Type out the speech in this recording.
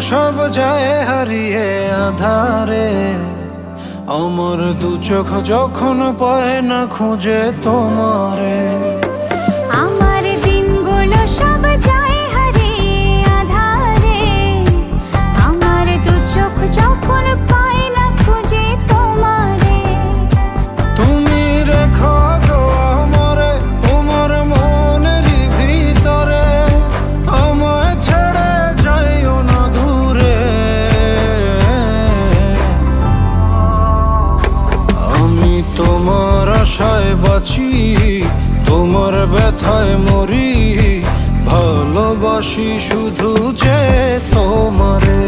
সব যায় হারিয়ে আধারে, আমার দু চোখ যখন পায় না খুঁজে তোমারে। আমার দিনগুলো সব যায় হারিয়ে আধারে, আমার দু চোখ যখন পায় না খুঁজে তোমারে। তুমি রেখো গো আমারে তোমার মনেরই ভিতরে, আমায় ছেড়ে যাইও না দূরে। আমি তোমার আশায় বাঁচি, তোমার ব্যথায় মরি, ভালোবাসি শুধু যে তোমারে।